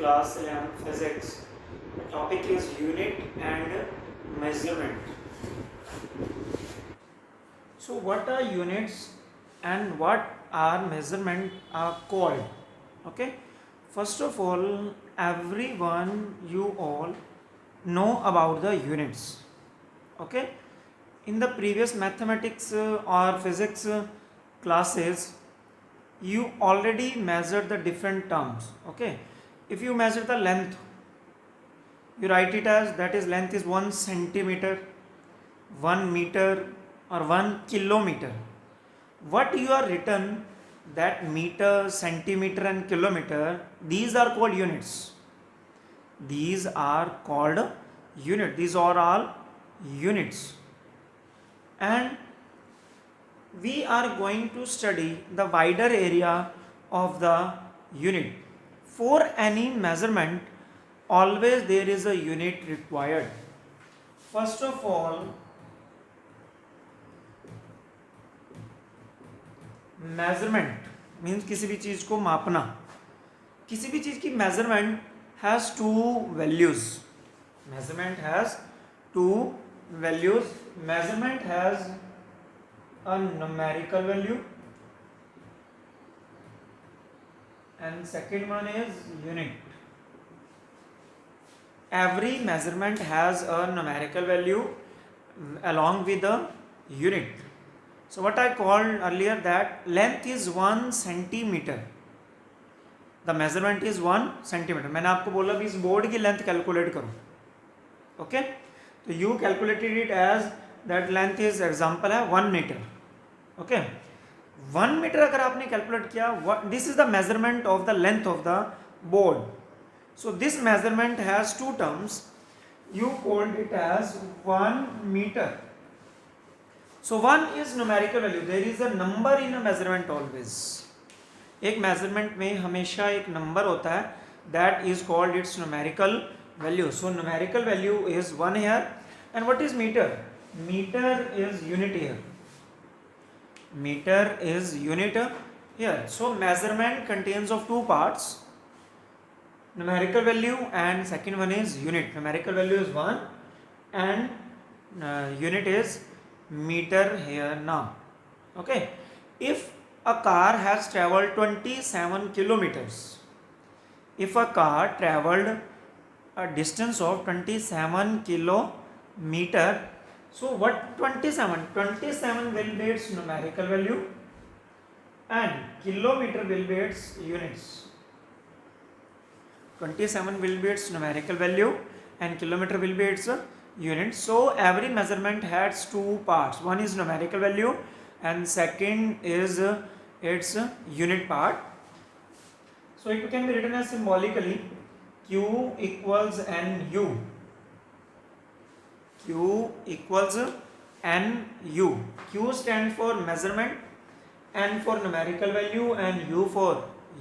class 11 physics. The topic is unit and measurement. So what are units and what are measurement are called? Okay, first of all, everyone, you all know about the units. Okay, in the previous mathematics or physics classes, you already measured the different terms. Okay, if you measure the length, you write it as, that is, length is 1 centimeter, 1 meter, or 1 kilometer. What you are written, that meter, centimeter and kilometer, these are called units. These are called unit. These are all units. And we are going to study the wider area of the unit. For any measurement, always there is a unit required. First of all, measurement means किसी भी चीज़ को मापना. किसी भी चीज़ की measurement has two values. Measurement has two values. Measurement has a numerical value and second one is unit. Every measurement has a numerical value along with a unit. So what I called earlier, that length is 1 centimeter. The measurement is 1 centimeter. मैंने आपको बोला भी इस board की length calculate करो. Okay, तो you calculated it as that length is, example है 1 metre. Okay, 1 metre अगर आपने कैलकुलेट किया, this is the measurement of the length of the board. So this measurement has two terms. You called it as 1 metre. So 1 is numerical value. There is a number in a measurement always. एक measurement में हमेशा एक number होता है, that is called its numerical value. So numerical value is 1 here. And what is meter? Meter is unit here. Meter is unit here. So measurement contains of two parts, numerical value and second one is unit. Numerical value is 1 and unit is meter here now. Okay, if a car has traveled 27 kilometers, if a car traveled a distance of 27 kilometer, so what 27 will be its numerical value and kilometer will be its units. 27 will be its numerical value and kilometer will be its unit. So every measurement has two parts. One is numerical value and second is its unit part. So it can be written as symbolically Q equals NU. Q equals NU. Q stands for measurement, N for numerical value and U for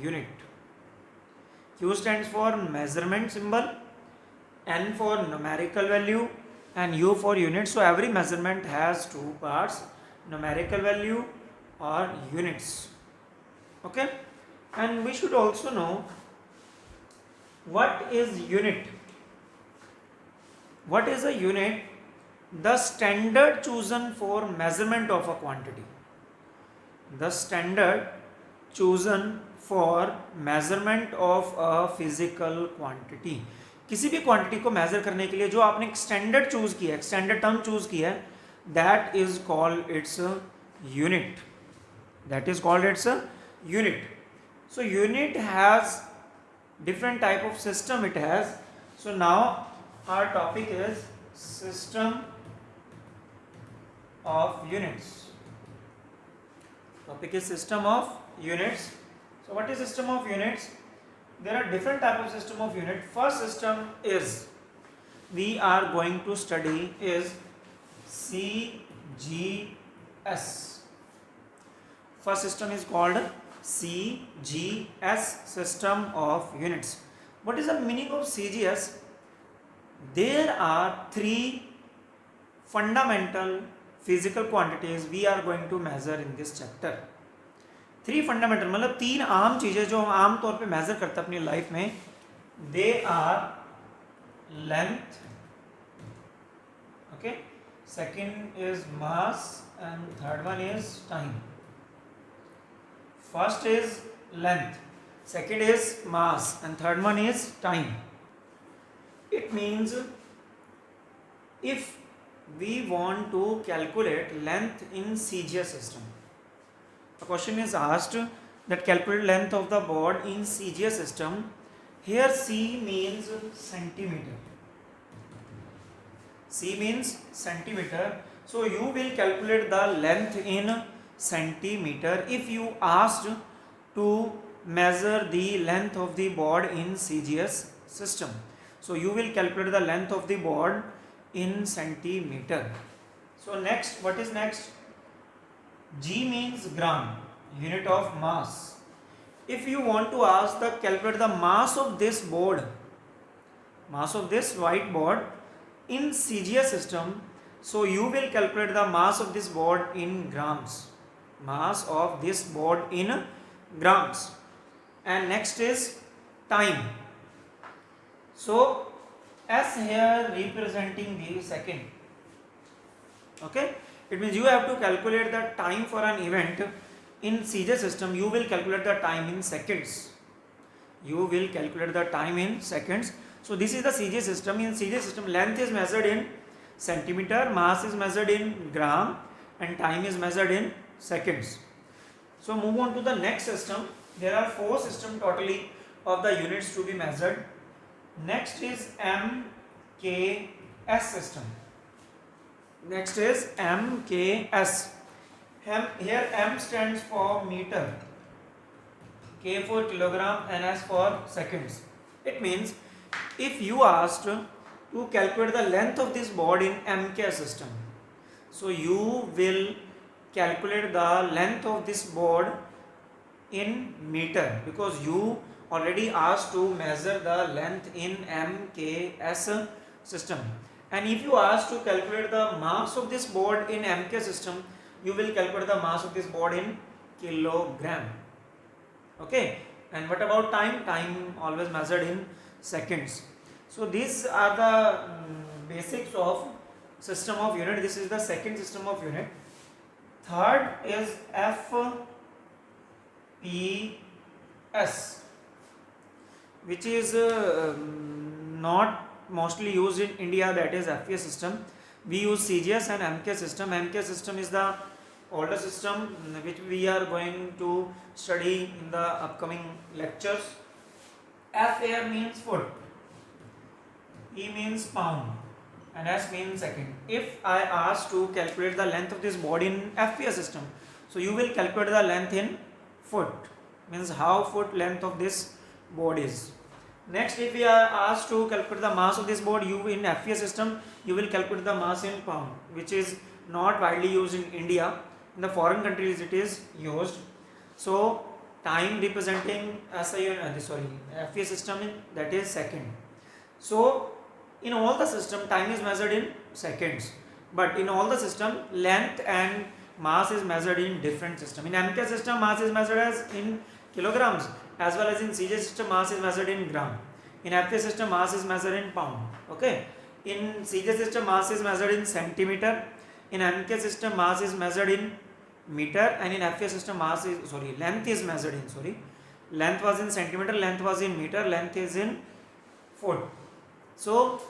unit. Q stands for measurement symbol, N for numerical value and U for unit. So every measurement has two parts, numerical value or units. Okay, and we should also know what is unit. What is a unit? The standard chosen for measurement of a quantity. The standard chosen for measurement of a physical quantity. किसी भी quantity को major करने के लिए जो आपने एक standard choose किया है, स्टैंडर्ड टर्म चूज किया है, that is called its unit. That is called its unit. So unit has different type of system it has. So now our topic is system of units. Topic is system of units. So what is system of units? There are different type of system of unit. First system is, we are going to study is CGS. First system is called CGS, system of units. What is the meaning of CGS? There are three fundamental physical quantities we are going to measure in this chapter. 3 fundamental मतलब 3 आम चीज़ें जो हम आम तौर पे major करते हैं अपनी लाइफ में, They are length, okay, second is mass, and third one is time. First is length, second is mass, and third one is time. It means if we want to calculate length in CGS system, a question is asked that calculate length of the board in CGS system. Here C means centimeter. C means centimeter. So you will calculate the length in centimeter if you asked to measure the length of the board in CGS system. So you will calculate the length of the board in centimeter. So next, what is next? G means gram, unit of mass. If you want to ask the calculate the mass of this board, mass of this whiteboard in CGS system, so you will calculate the mass of this board in grams. Mass of this board in grams. And next is time. So S here representing the second. Okay, it means you have to calculate the time for an event in CGS system. You will calculate the time in seconds. You will calculate the time in seconds. So this is the CGS system. In CGS system, length is measured in centimeter, mass is measured in gram, and time is measured in seconds. So move on to the next system. There are 4 systems totally of the units to be measured. Next is MKS system. Next is MKS. Here M stands for meter, K for kilogram, and S for seconds. It means if you asked to calculate the length of this board in MKS system, so you will calculate the length of this board in meter, because you already asked to measure the length in MKS system. And if you ask to calculate the mass of this board in MKS system, you will calculate the mass of this board in kilogram. Okay, and what about time? Time always measured in seconds. So these are the basics of system of unit. This is the second system of unit. Third is FPS, which is not mostly used in India, that is FPS system. We use CGS and MK system. MK system is the older system which we are going to study in the upcoming lectures. F here means foot, E means pound, and S means second. If I ask to calculate the length of this board in FPS system, so you will calculate the length in foot, means how foot length of this board is. Next, if we are asked to calculate the mass of this board, you in FPS system, you will calculate the mass in pound, which is not widely used in India. In the foreign countries it is used. So time representing FPS system, that is second. So in all the system, time is measured in seconds, but in all the system, length and mass is measured in different system. In MK system, mass is measured as in kilograms, as well as in CJ system, mass is measured in gram. In FPS system, mass is measured in pound. Okay, in CJ system, mass is measured in centimeter. In MK system, mass is measured in meter, and in FPS system, length is measured in length was in centimeter, length was in meter, length is in foot. So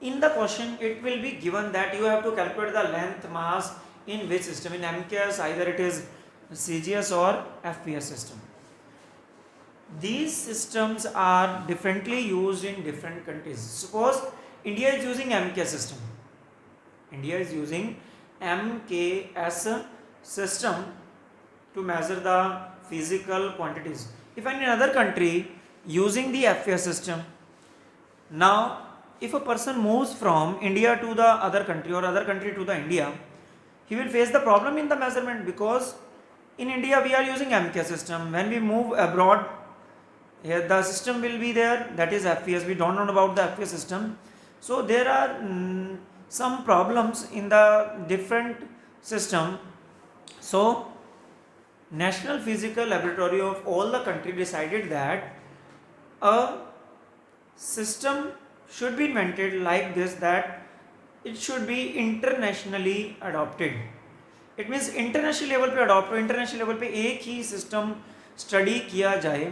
in the question it will be given that you have to calculate the length, mass in which system. In MKS, either it is CGS or FPS system. These systems are differently used in different countries. Suppose India is using MKS system. India is using MKS system to measure the physical quantities. If in another country using the FPS system, now if a person moves from India to the other country or other country to the India, he will face the problem in the measurement, because in India we are using MK system. When we move abroad, here the system will be there, that is FPS. We don't know about the FPS system. So there are some problems in the different system. So National Physical Laboratory of all the country decided that a system should be invented like this, that it should be internationally adopted. It means international level पे adopt हो, international level पे एक ही system study किया जाए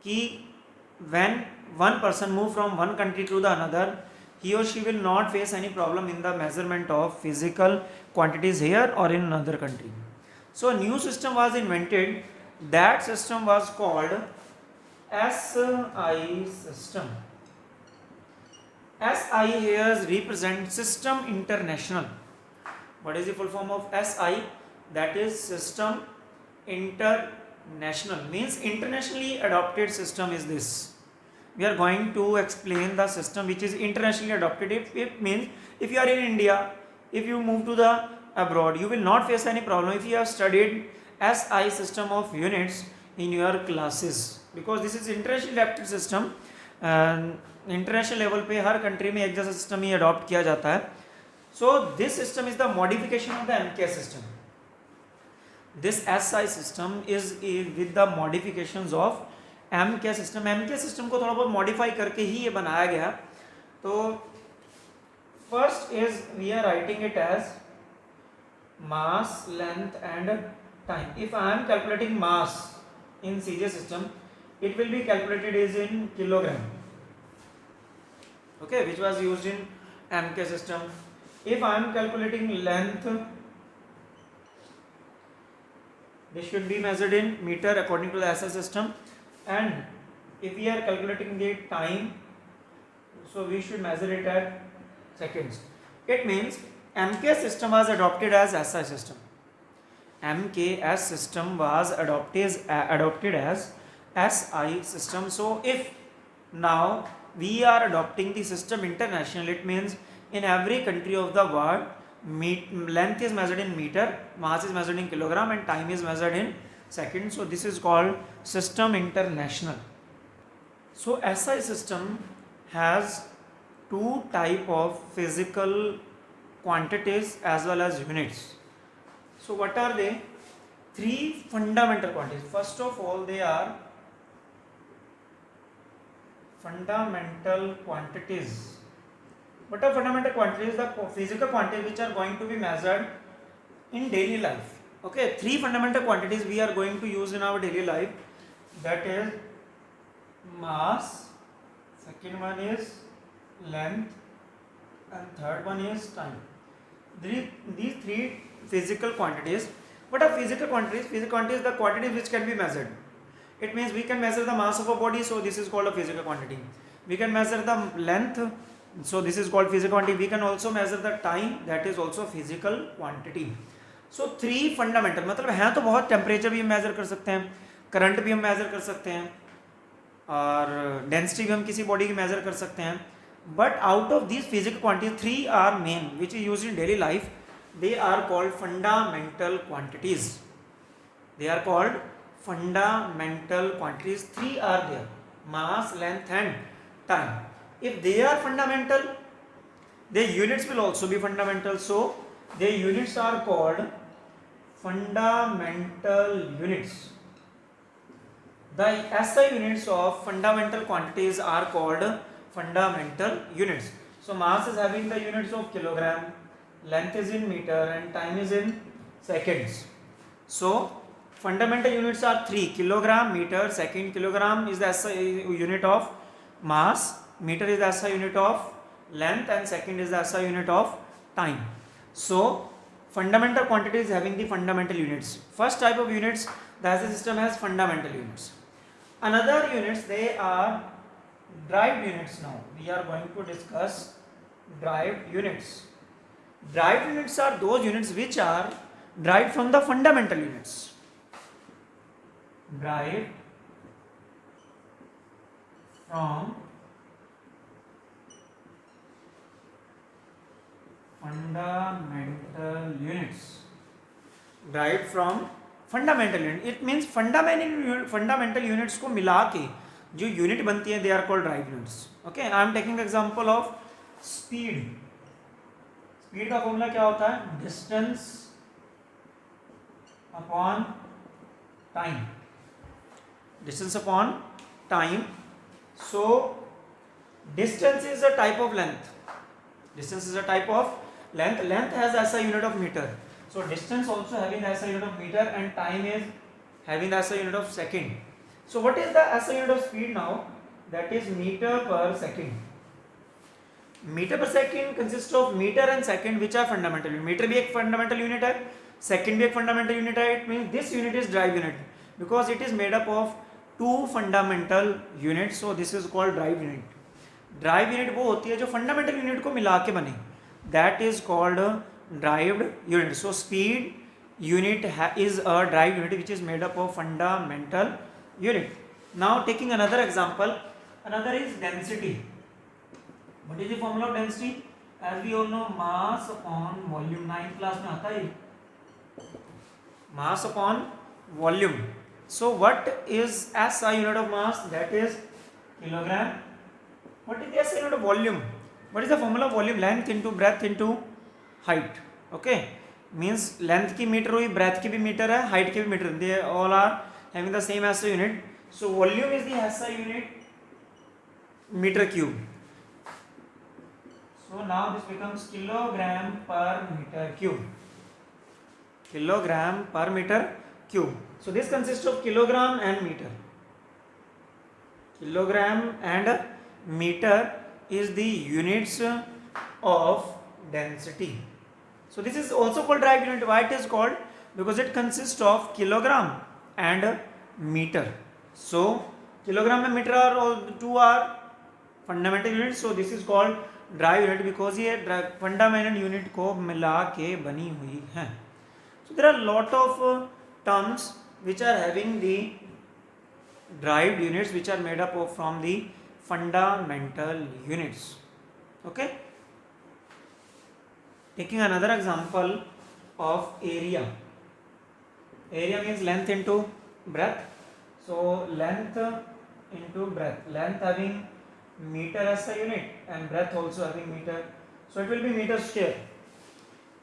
कि when one person move from one country to the another, he or she will not face any problem in the measurement of physical quantities here or in another country. So a new system was invented. That system was called SI system. SI here represents System International. What is the full form of SI? That is System International. Means internationally adopted system is this. We are going to explain the system which is internationally adopted. It means if you are in India, if you move to the abroad, you will not face any problem if you have studied SI system of units in your classes, because this is internationally adopted system. International level पे हर country में एक जैसा system ही adopt किया जाता है. So this system is the modification of the MK system. This SI system is with the modifications of MK system. MK system को थोड़ा बहुत मॉडिफाई करके ही ये बनाया गया. तो first is we are writing it as mass, length and time. If I am calculating mass in CJ system, it will be calculated is in kilogram, okay, which was used in MK system. If I am calculating length, this should be measured in meter according to the SI system. And if we are calculating the time, so we should measure it at seconds. It means MK system was adopted as SI system. MKS system was adopted as SI system. So if now we are adopting the system international, it means in every country of the world, length is measured in meter, mass is measured in kilogram, and time is measured in seconds. So this is called system international. So SI system has two type of physical quantities as well as units. So what are they? Three fundamental quantities. First of all, they are fundamental quantities. What are fundamental quantities? The physical quantities which are going to be measured in daily life. Okay, three fundamental quantities we are going to use in our daily life. That is mass, second one is length, and third one is time. These three physical quantities. What are physical quantities? Physical quantities are the quantities which can be measured. It means we can measure the mass of a body, so this is called a physical quantity. We can measure the length, so this is called physical quantity. We can also measure the time, that is also physical quantity. So three fundamental, मतलब हैं तो बहुत. Temperature भी हम major कर सकते हैं, current भी हम मेजर कर सकते हैं, और डेंसिटी भी हम किसी बॉडी की मेजर कर सकते हैं. But out of these physical quantities, three are main which is used in daily life. They are called fundamental quantities. They are called fundamental quantities. Three are there: mass, length, and time. If they are fundamental, their units will also be fundamental. So their units are called fundamental units. The SI units of fundamental quantities are called fundamental units. So mass is having the units of kilogram, length is in meter, and time is in seconds. So fundamental units are three: kilogram, meter, second. Kilogram is the SI unit of mass, meter is the SI unit of length, and second is the SI unit of time. So fundamental quantities having the fundamental units. First type of units, the SI system has fundamental units. Another units, they are derived units. Now we are going to discuss derived units. Derived units are those units which are derived from the fundamental units. Derived from fundamental units. Derived from fundamental unit. It means fundamental units को मिला के जो unit बनती है, they are called derived units. Okay, I am taking example of speed. Speed का formula क्या होता है? Distance upon time. Distance upon time. So Distance is a type of length. Distance is a type of length. Length has SI unit of meter. So distance also having SI unit of meter, and time is having the SI unit of second. So what is the SI unit of speed now? That is meter per second. Metre per second consist of metre and second which are fundamental unit. Metre भी एक fundamental unit है, second भी एक fundamental unit है. It means this unit is derived unit because it is made up of two fundamental unit. So this is called derived unit. Derived unit वो होती है जो फंडामेंटल यूनिट को मिला के बने, that is called derived unit. So speed unit is a drive unit which is made up of fundamental unit. Now taking another example, another is density. What is the formula of density? As we all know, mass upon volume. 9th class में आता है mass upon volume. So what is SI unit of mass? That is kilogram. What is the SI unit of volume? What is the formula of volume? Length into breadth into height. Okay. Means length की metre हुई, breadth की भी metre है, height की भी metre. They all are having the same SI unit. So volume is the SI unit metre cube. So now this becomes kilogram per metre cube. Kilogram per metre cube. So this consist of kilogram and metre. Kilogram and metre is the units of density. So this is also called drive unit. Why it is called? Because it consists of kilogram and meter. So kilogram and meter are all two are fundamental units. So this is called drive unit because ये fundamental unit को मिला के बनी हुई है. So there are lot of terms which are having the drive units which are made up of from the fundamental units. Okay. Taking another example of area. Area means length into breadth. So length into breadth. Length having meter as a unit and breadth also having meter. So it will be meter square.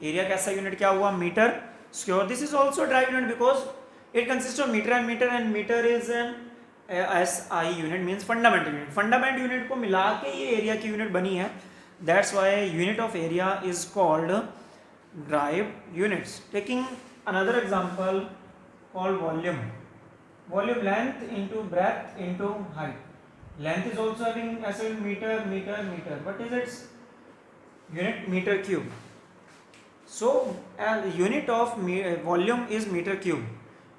Area कैसा unit क्या हुआ? Meter square. This is also drive unit because it consists of meter, and meter is an SI unit means fundamental unit. Fundamental unit को मिला के ये area की unit बनी है. That's why unit of area is called drive units. Taking another example called volume. Volume, length into breadth into height. Length is also having as a meter. What is its unit? Meter cube. So unit of volume is meter cube.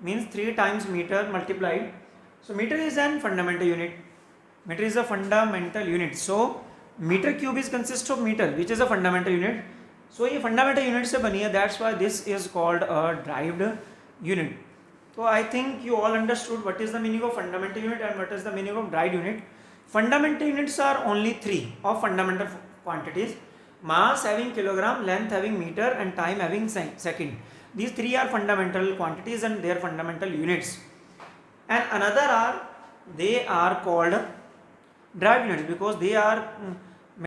Means 3 times meter multiplied. So meter is an fundamental unit. Meter is a fundamental unit. So metre cube is consist of metre which is a fundamental unit. So ये fundamental unit से बनी है. That's why this is called a derived unit. तो I think you all understood what is the meaning of fundamental unit and what is the meaning of derived unit. Fundamental units are only 3 of fundamental quantities. Mass having kilogram, length having metre and time having second. These 3 are fundamental quantities and they are fundamental units. And another are, they are called drive units because they are